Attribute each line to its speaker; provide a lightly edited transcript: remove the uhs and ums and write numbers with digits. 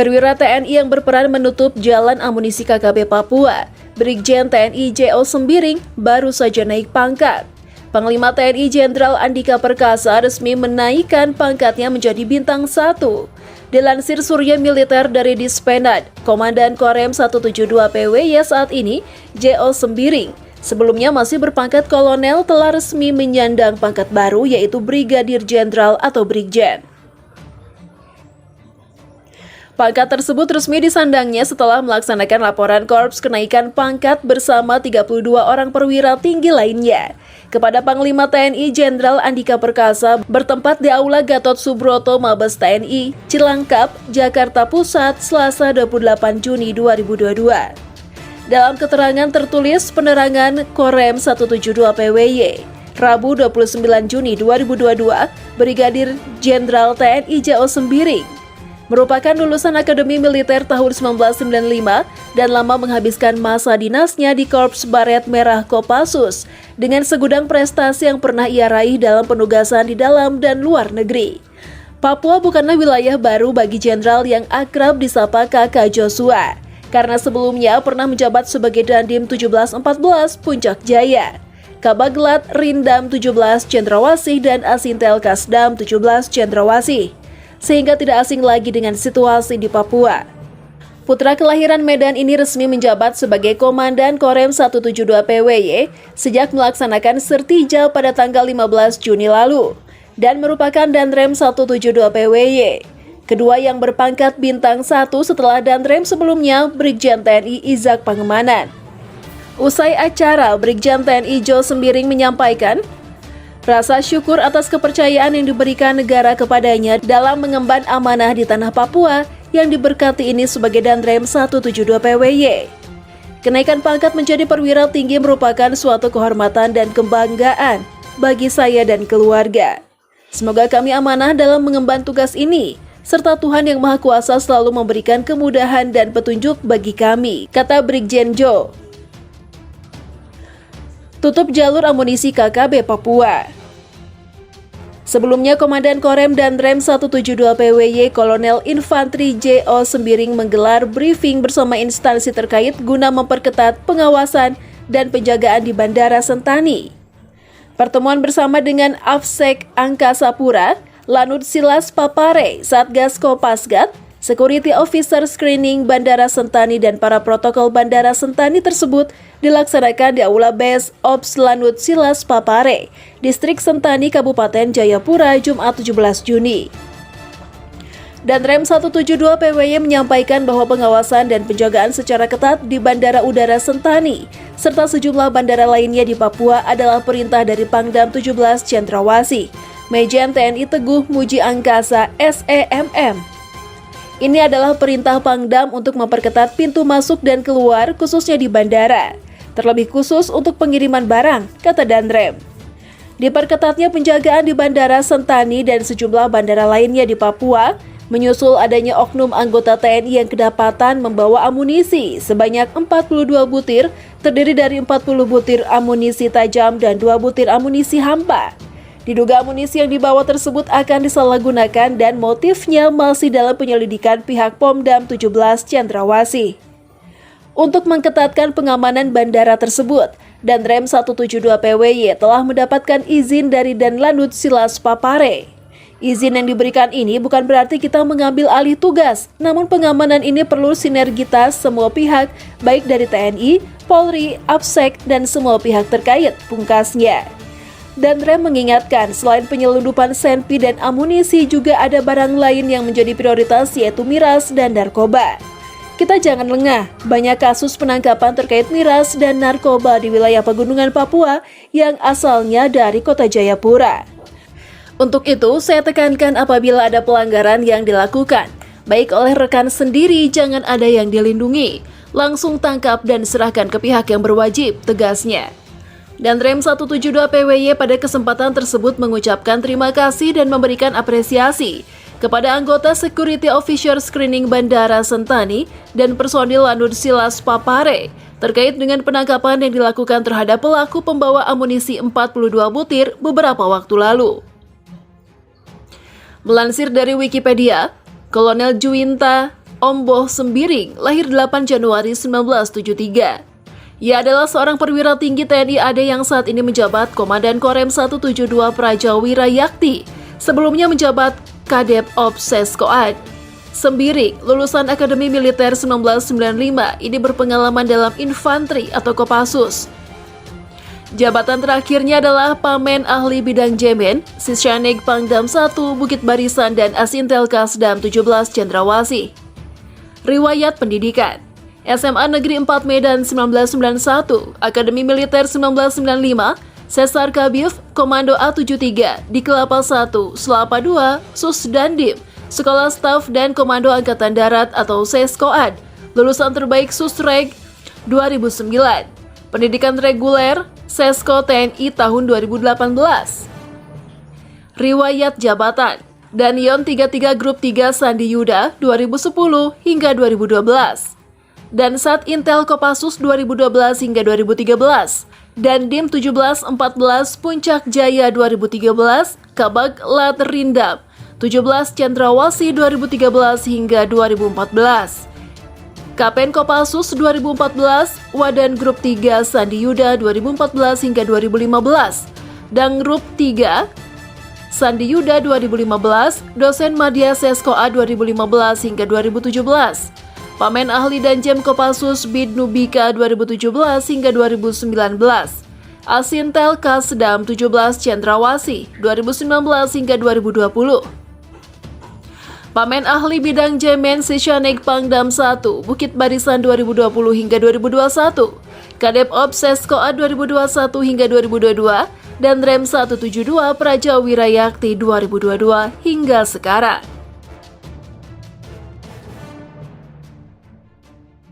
Speaker 1: Perwira TNI yang berperan menutup jalan amunisi KKP Papua, Brigjen TNI J.O. Sembiring, baru saja naik pangkat. Panglima TNI Jenderal Andika Perkasa resmi menaikkan pangkatnya menjadi bintang 1. Dilansir Surya Militer dari Dispenad, Komandan Korem 172 PWY saat ini, J.O. Sembiring, sebelumnya masih berpangkat kolonel, telah resmi menyandang pangkat baru yaitu Brigadir Jenderal atau Brigjen. Pangkat tersebut resmi disandangnya setelah melaksanakan laporan korps kenaikan pangkat bersama 32 orang perwira tinggi lainnya kepada Panglima TNI Jenderal Andika Perkasa bertempat di Aula Gatot Subroto Mabes TNI, Cilangkap, Jakarta Pusat, Selasa 28 Juni 2022. Dalam keterangan tertulis penerangan Korem 172 PWY, Rabu 29 Juni 2022, Brigadir Jenderal TNI J.O. Sembiring merupakan lulusan Akademi Militer tahun 1995 dan lama menghabiskan masa dinasnya di Korps Baret Merah Kopassus dengan segudang prestasi yang pernah ia raih dalam penugasan di dalam dan luar negeri. Papua bukanlah wilayah baru bagi jenderal yang akrab disapa Kakak Joshua, karena sebelumnya pernah menjabat sebagai Dandim 1714 Puncak Jaya, Kabaglat Rindam 17 Cendrawasih dan Asintel Kasdam 17 Cendrawasih, sehingga tidak asing lagi dengan situasi di Papua. Putra kelahiran Medan ini resmi menjabat sebagai Komandan Korem 172 PWY sejak melaksanakan sertija pada tanggal 15 Juni lalu dan merupakan Danrem 172 PWY. Kedua yang berpangkat bintang 1 setelah Danrem sebelumnya, Brigjen TNI Izak Pangemanan. Usai acara, Brigjen TNI J.O. Sembiring menyampaikan rasa syukur atas kepercayaan yang diberikan negara kepadanya dalam mengemban amanah di tanah Papua yang diberkati ini sebagai Danrem 172 PWY. Kenaikan pangkat menjadi perwira tinggi merupakan suatu kehormatan dan kebanggaan bagi saya dan keluarga. Semoga kami amanah dalam mengemban tugas ini, serta Tuhan Yang Maha Kuasa selalu memberikan kemudahan dan petunjuk bagi kami, kata Brigjen Jo. Tutup jalur amunisi KKB Papua. Sebelumnya, Komandan Korem Danrem 172 PWY Kolonel Infantri J.O. Sembiring menggelar briefing bersama instansi terkait guna memperketat pengawasan dan penjagaan di Bandara Sentani. Pertemuan bersama dengan Afsek Angkasa Pura, Lanut Silas Papare, Satgas Kopasgat, Security Officer Screening Bandara Sentani dan para protokol Bandara Sentani tersebut dilaksanakan di Aula Base Ops Lanut Silas Papare, Distrik Sentani, Kabupaten Jayapura, Jumat 17 Juni. Danrem 172 PWY menyampaikan bahwa pengawasan dan penjagaan secara ketat di Bandara Udara Sentani serta sejumlah bandara lainnya di Papua adalah perintah dari Pangdam 17 Cendrawasih, Mejen TNI Teguh Muji Angkasa SEMM. Ini adalah perintah Pangdam untuk memperketat pintu masuk dan keluar khususnya di bandara, terlebih khusus untuk pengiriman barang, kata Danrem. Diperketatnya penjagaan di Bandara Sentani dan sejumlah bandara lainnya di Papua menyusul adanya oknum anggota TNI yang kedapatan membawa amunisi sebanyak 42 butir, terdiri dari 40 butir amunisi tajam dan 2 butir amunisi hampa. Diduga amunisi yang dibawa tersebut akan disalahgunakan dan motifnya masih dalam penyelidikan pihak Pomdam 17 Cendrawasih. Untuk mengketatkan pengamanan bandara tersebut, Danrem 172 PWY telah mendapatkan izin dari Danlanut Silas Papare. Izin yang diberikan ini bukan berarti kita mengambil alih tugas, namun pengamanan ini perlu sinergitas semua pihak, baik dari TNI, Polri, Afsek, dan semua pihak terkait, pungkasnya. Danrem mengingatkan selain penyelundupan senpi dan amunisi juga ada barang lain yang menjadi prioritas yaitu miras dan narkoba. Kita jangan lengah, banyak kasus penangkapan terkait miras dan narkoba di wilayah pegunungan Papua yang asalnya dari kota Jayapura. Untuk itu, saya tekankan apabila ada pelanggaran yang dilakukan, baik oleh rekan sendiri jangan ada yang dilindungi, langsung tangkap dan serahkan ke pihak yang berwajib, tegasnya. Danrem 172 PWY pada kesempatan tersebut mengucapkan terima kasih dan memberikan apresiasi kepada anggota Security Officer Screening Bandara Sentani dan personil Lanut Silas Papare terkait dengan penangkapan yang dilakukan terhadap pelaku pembawa amunisi 42 butir beberapa waktu lalu. Melansir dari Wikipedia, Kolonel Juwinta Omboh Sembiring, lahir 8 Januari 1973. Ia adalah seorang perwira tinggi TNI AD yang saat ini menjabat Komandan Korem 172 Praja Wirayakti, sebelumnya menjabat Kadep Ops Seskoad. Sembiring, lulusan Akademi Militer 1995, ini berpengalaman dalam infanteri atau Kopassus. Jabatan terakhirnya adalah Pamen Ahli Bidang Jemen, Sisyanik Pangdam 1, Bukit Barisan, dan Asintel Kasdam 17 Cendrawasih. Riwayat pendidikan: SMA Negeri 4 Medan 1991, Akademi Militer 1995, Sesar Kabif, Komando A73, di Kelapa 1, Selapa 2, Susdandim, Sekolah Staf dan Komando Angkatan Darat atau Seskoad, lulusan terbaik Susreg 2009. Pendidikan reguler Sesko TNI tahun 2018. Riwayat jabatan: Danion 33 Grup 3 Sandi Yuda 2010 hingga 2012. Dansat Intel Kopassus 2012 hingga 2013. Dandim 1714 Puncak Jaya 2013, Kabag Lat Rindam 17 Cendrawasih 2013 hingga 2014. Kapen Kopassus 2014, Wadan Grup 3 Sandi Yuda 2014 hingga 2015, Dangrup 3 Sandi Yuda 2015, Dosen Madya Seskoa 2015 hingga 2017, Pamen Ahli Danjem Kopassus Bidnubika 2017 hingga 2019, Asintel Kasdam 17 Cendrawasih 2019 hingga 2020. Pamen Ahli Bidang Jemen Sisyanik Pangdam 1, Bukit Barisan 2020 hingga 2021, Kadep Ops Seskoad 2021 hingga 2022, dan Rem 172 Praja Wirayakti 2022 hingga sekarang.